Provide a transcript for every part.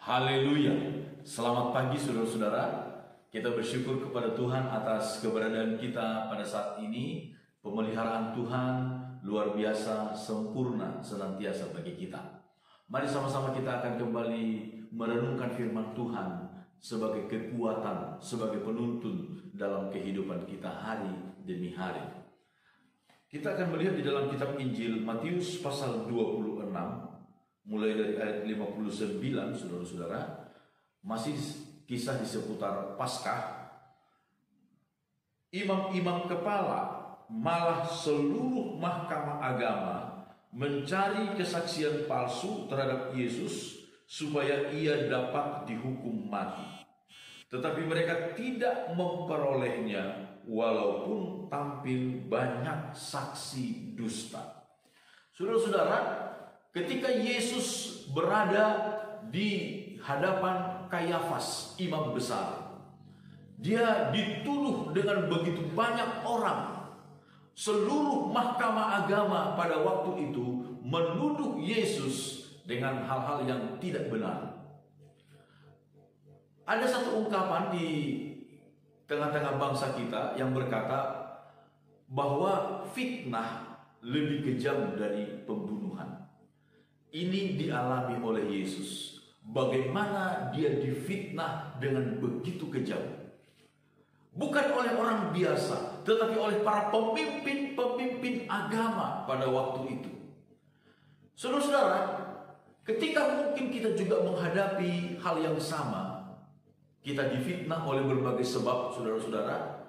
Haleluya. Selamat pagi saudara-saudara. Kita bersyukur kepada Tuhan atas keberadaan kita pada saat ini. Pemeliharaan Tuhan luar biasa, sempurna, senantiasa bagi kita. Mari sama-sama kita akan kembali merenungkan firman Tuhan sebagai kekuatan, sebagai penuntun dalam kehidupan kita hari demi hari. Kita akan melihat di dalam kitab Injil Matius pasal 26, mulai dari ayat 59, saudara-saudara. Masih kisah di seputar Paskah. Imam-imam kepala, malah seluruh mahkamah agama mencari kesaksian palsu terhadap Yesus supaya ia dapat dihukum mati. Tetapi mereka tidak memperolehnya walaupun tampil banyak saksi dusta. Saudara-saudara, ketika Yesus berada di hadapan Kayafas, imam besar, dia dituduh dengan begitu banyak orang. Seluruh mahkamah agama pada waktu itu menuduh Yesus dengan hal-hal yang tidak benar. Ada satu ungkapan di tengah-tengah bangsa kita yang berkata bahwa fitnah lebih kejam dari pembunuhan. Ini dialami oleh Yesus. Bagaimana dia difitnah dengan begitu kejam. Bukan oleh orang biasa, tetapi oleh para pemimpin-pemimpin agama pada waktu itu. Saudara-saudara, ketika mungkin kita juga menghadapi hal yang sama, kita difitnah oleh berbagai sebab, saudara-saudara,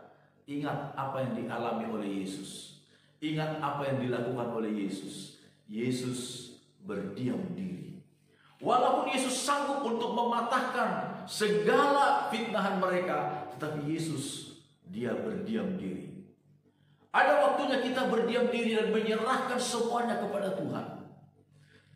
ingat apa yang dialami oleh Yesus. Ingat apa yang dilakukan oleh Yesus. Yesus berdiam diri. Walaupun Yesus sanggup untuk mematahkan segala fitnahan mereka, tetapi Yesus, dia berdiam diri. Ada waktunya kita berdiam diri dan menyerahkan semuanya kepada Tuhan.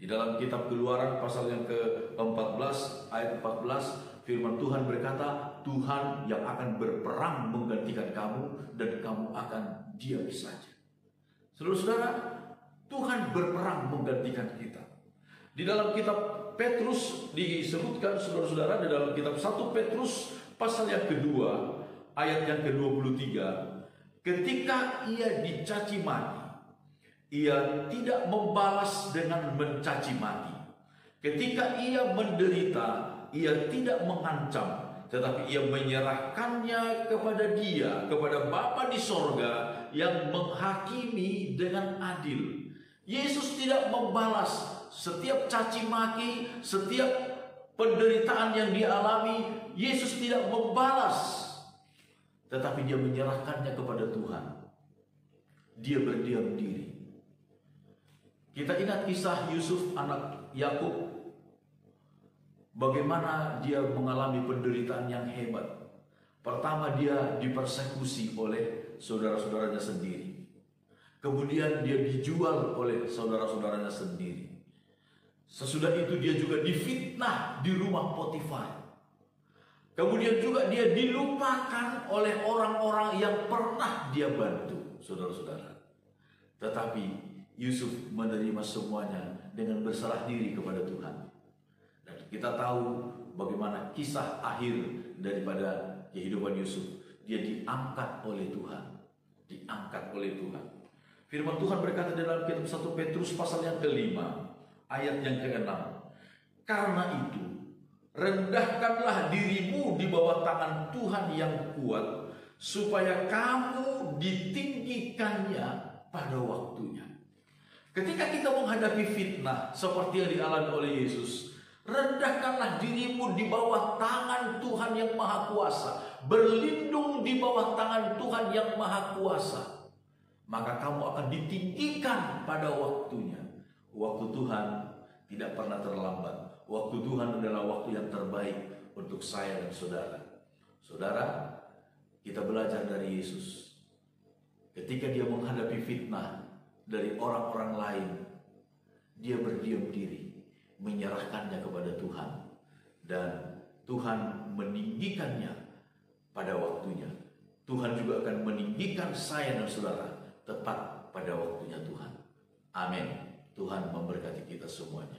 Di dalam kitab Keluaran pasal yang ke-14 ayat 14, firman Tuhan berkata, Tuhan yang akan berperang menggantikan kamu dan kamu akan diam saja. Saudara-saudara, Tuhan berperang menggantikan kita. Di dalam kitab Petrus disebutkan, saudara-saudara, di dalam kitab 1 Petrus pasal yang kedua ayat yang ke-23, ketika ia dicaci maki, ia tidak membalas dengan mencaci maki. Ketika ia menderita, ia tidak mengancam, tetapi ia menyerahkannya kepada Dia, kepada Bapa di sorga yang menghakimi dengan adil. Yesus tidak membalas setiap caci maki, setiap penderitaan yang dialami. Yesus tidak membalas, tetapi dia menyerahkannya kepada Tuhan. Dia berdiam diri. Kita ingat kisah Yusuf anak Yakub, bagaimana dia mengalami penderitaan yang hebat. Pertama, dia dipersekusi oleh saudara-saudaranya sendiri. Kemudian dia dijual oleh saudara-saudaranya sendiri. Sesudah itu dia juga difitnah di rumah Potifar. Kemudian juga dia dilupakan oleh orang-orang yang pernah dia bantu, saudara-saudara. Tetapi Yusuf menerima semuanya dengan berserah diri kepada Tuhan. Dan kita tahu bagaimana kisah akhir daripada kehidupan Yusuf. Dia diangkat oleh Tuhan. Diangkat oleh Tuhan. Firman Tuhan berkata dalam kitab 1 Petrus pasal yang ke-5 ayat yang ke-6. Karena itu, rendahkanlah dirimu di bawah tangan Tuhan yang kuat, supaya kamu ditinggikannya pada waktunya. Ketika kita menghadapi fitnah seperti yang dialami oleh Yesus, rendahkanlah dirimu di bawah tangan Tuhan yang Maha Kuasa. Berlindung di bawah tangan Tuhan yang Maha Kuasa. Maka kamu akan ditinggikan pada waktunya. Waktu Tuhan tidak pernah terlambat. Waktu Tuhan adalah waktu yang terbaik untuk saya dan saudara. Saudara, kita belajar dari Yesus. Ketika dia menghadapi fitnah dari orang-orang lain, dia berdiam diri, menyerahkannya kepada Tuhan. Dan Tuhan meninggikannya pada waktunya. Tuhan juga akan meninggikan saya dan saudara tepat pada waktunya Tuhan. Amin. Tuhan memberkati kita semuanya.